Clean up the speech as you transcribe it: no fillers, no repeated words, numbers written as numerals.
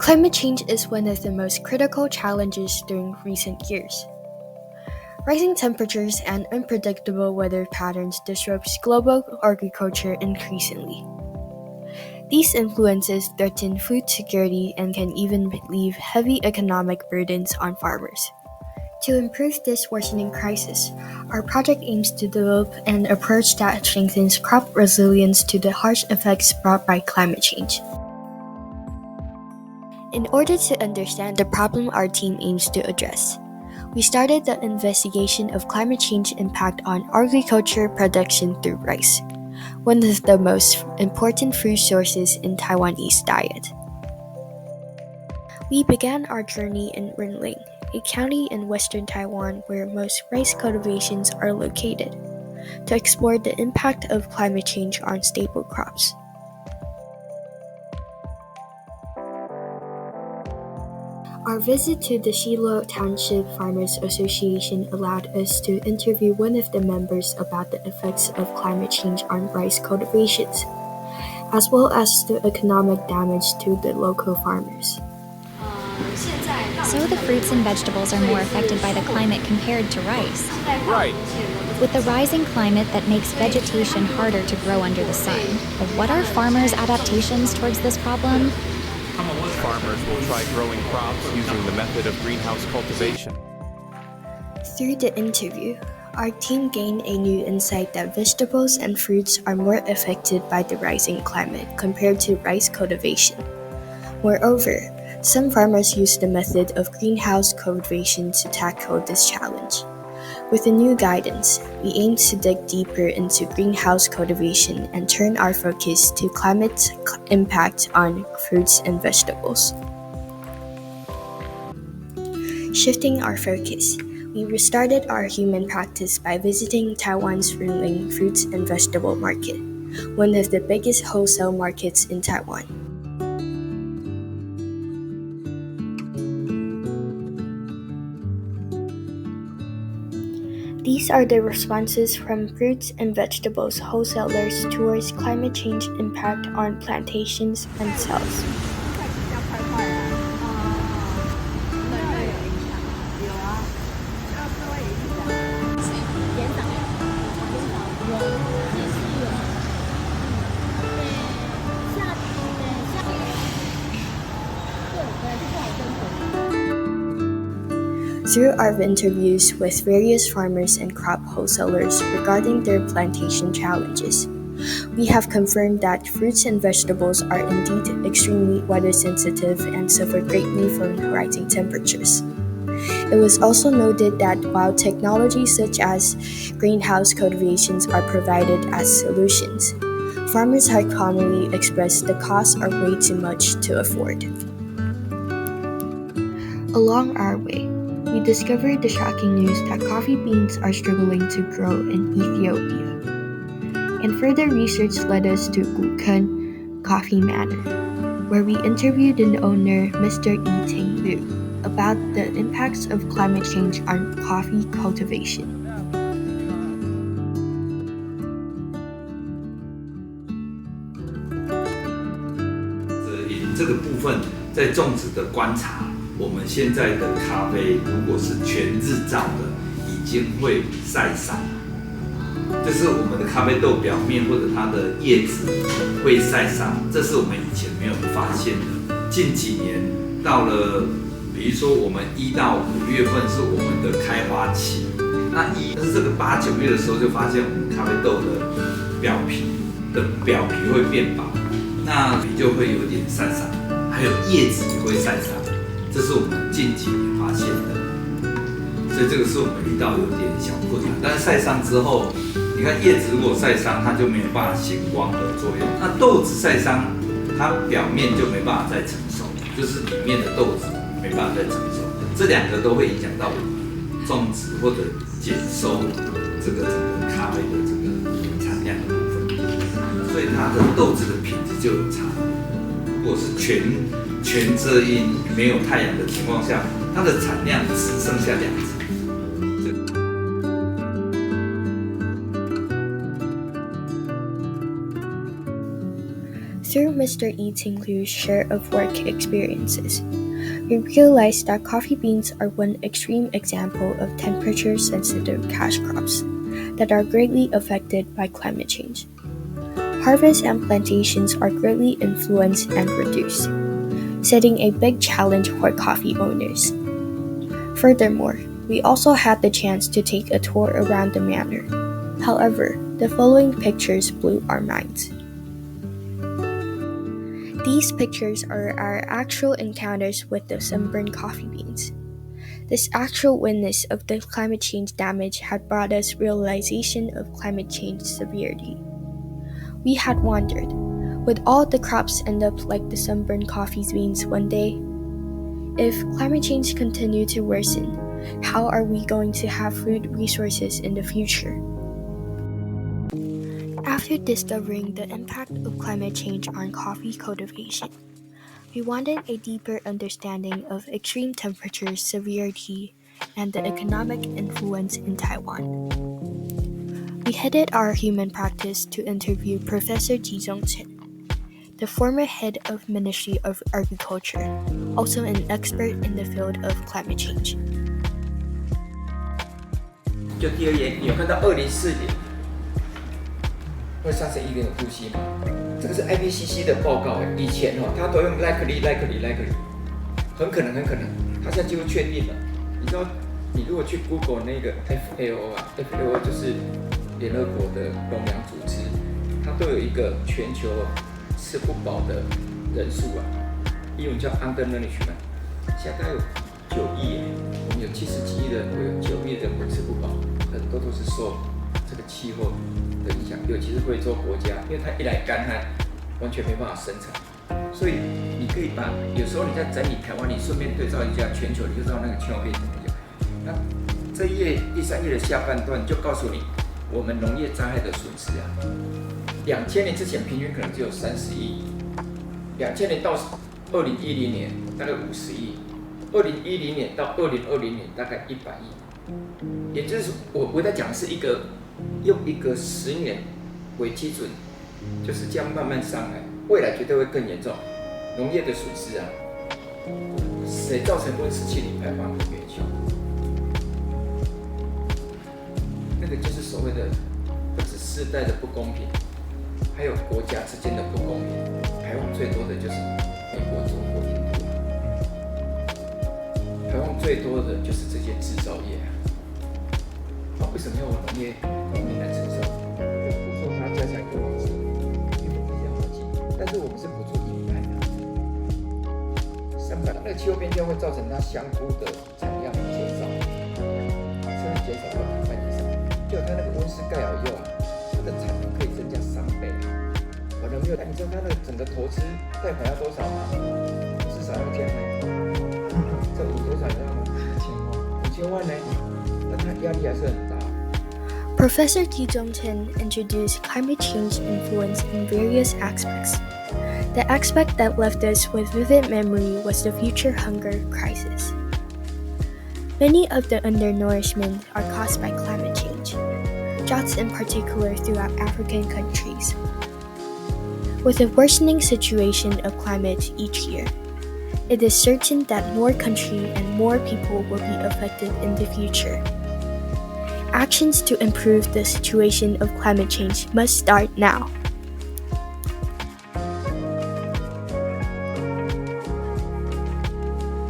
Climate change is one of the most critical challenges during recent years. Rising temperatures and unpredictable weather patterns disrupt global agriculture increasingly. These influences threaten food security and can even leave heavy economic burdens on farmers. To improve this worsening crisis, our project aims to develop an approach that strengthens crop resilience to the harsh effects brought by climate change. In order to understand the problem our team aims to address, we started the investigation of climate change impact on agriculture production through rice, one of the most important food sources in Taiwanese diet. We began our journey in Renling, a county in western Taiwan where most rice cultivations are located, to explore the impact of climate change on staple crops. Our visit to the Shilo Township Farmers Association allowed us to interview one of the members about the effects of climate change on rice cultivations, as well as the economic damage to the local farmers. So the fruits and vegetables are more affected by the climate compared to rice. Right. With the rising climate that makes vegetation harder to grow under the sun, what are farmers' adaptations towards this problem? Farmers will try growing crops using the method of greenhouse cultivation. Through the interview, our team gained a new insight that vegetables and fruits are more affected by the rising climate compared to rice cultivation. Moreover, some farmers use the method of greenhouse cultivation to tackle this challenge. With the new guidance, we aim to dig deeper into greenhouse cultivation and turn our focus to climate impact on fruits and vegetables. Shifting our focus, we restarted our human practice by visiting Taiwan's Renling Fruits and Vegetable Market, one of the biggest wholesale markets in Taiwan. These are the responses from fruits and vegetables wholesalers towards climate change impact on plantations and sales. Through our interviews with various farmers and crop wholesalers regarding their plantation challenges, we have confirmed that fruits and vegetables are indeed extremely weather sensitive and suffer greatly from rising temperatures. It was also noted that while technologies such as greenhouse cultivations are provided as solutions, farmers have commonly expressed the costs are way too much to afford. Along our way, we discovered the shocking news that coffee beans are struggling to grow in Ethiopia. And further research led us to Gukun Coffee Manor, where we interviewed the owner, Mr. Yi Ting Liu, about the impacts of climate change on coffee cultivation. 这个部分在种植的观察，我们现在的咖啡如果是全日照的，已经会晒伤。就是我们的咖啡豆表面或者它的叶子会晒伤，这是我们以前没有发现的。近几年到了，比如说我们1到5月份是我们的开花期，但是这个8、9月的时候就发现我们咖啡豆的表皮会变薄。 那皮就会有点晒伤，还有叶子也会晒伤，这是我们近几年发现的，所以这个是我们遇到有点小困难。但是晒伤之后，你看叶子如果晒伤，它就没有办法行光合作用。那豆子晒伤，它表面就没办法再成熟，就是里面的豆子没办法再成熟。这2个都会影响到我们种植或者减收这个整个咖啡的这个产量的部分，所以它的豆子的品质 就有差。如果是全遮阴、没有太阳的情况下，它的产量只剩下2成。Through Mr. E. Ting Liu's share of work experiences, we realized that coffee beans are one extreme example of temperature-sensitive cash crops that are greatly affected by climate change. Harvests and plantations are greatly influenced and reduced, setting a big challenge for coffee owners. Furthermore, we also had the chance to take a tour around the manor. However, the following pictures blew our minds. These pictures are our actual encounters with the sunburned coffee beans. This actual witness of the climate change damage had brought us realization of climate change severity. We had wondered, would all the crops end up like the sunburned coffee beans one day? If climate change continues to worsen, how are we going to have food resources in the future? After discovering the impact of climate change on coffee cultivation, we wanted a deeper understanding of extreme temperature severity and the economic influence in Taiwan. We headed our human practice to interview Professor Ji Zhongchen, the former head of Ministry of Agriculture, also an expert in the field of climate change. 就第二页，你有看到2040年会上升1.5度 C 吗？这个是 IPCC 的报告以前它都用 likely， 很可能，它现在几乎确定了。你知道，你如果去 Google 那个 FAO 就是联合国的农粮组织，它都有一个全球吃不饱的人数英文叫 undernourishment， 现在大概有9亿耶，我们有70几亿人，会有9亿人会吃不饱，很多都是受这个气候的影响，尤其是非洲国家，因为它一来干旱，完全没办法生产。所以你可以把有时候你在整理台湾，你顺便对照一下全球，你就知道那个气候变怎么样。那这一页第3页的下半段就告诉你，我们农业灾害的损失2000年之前平均可能只有30亿，2000年到2010年大概50亿，2010年到2020年大概100亿。也就是说，我在讲的是用一个10年为基准，就是这样慢慢上来，未来绝对会更严重。农业的损失谁造成温室气体排放的元凶？那个就是所谓的不止世代的不公平，还有国家之间的不公平。排放最多的就是美国、中国、印度，排放最多的就是这些制造业为什么要我农业农民来承受？补助他家产更旺盛，因为比较好记。但是我们是补助100的，300，那个气候变迁会造成它香菇的产量减少，甚至减少到1半以上。就它那个温室盖尔铀它的产能可以增加3倍我都没有，你知道它那个整个投资贷款要多少吗？至少要这样这多少你知道吗？5000万呢？那它压力还是很大。Professor Ji Zhongchen introduced climate change influence in various aspects. The aspect that left us with vivid memory was the future hunger crisis. Many of the undernourishment are caused by climate change, droughts in particular throughout African countries. With a worsening situation of climate each year, it is certain that more countries and more people will be affected in the future. Actions to improve the situation of climate change must start now.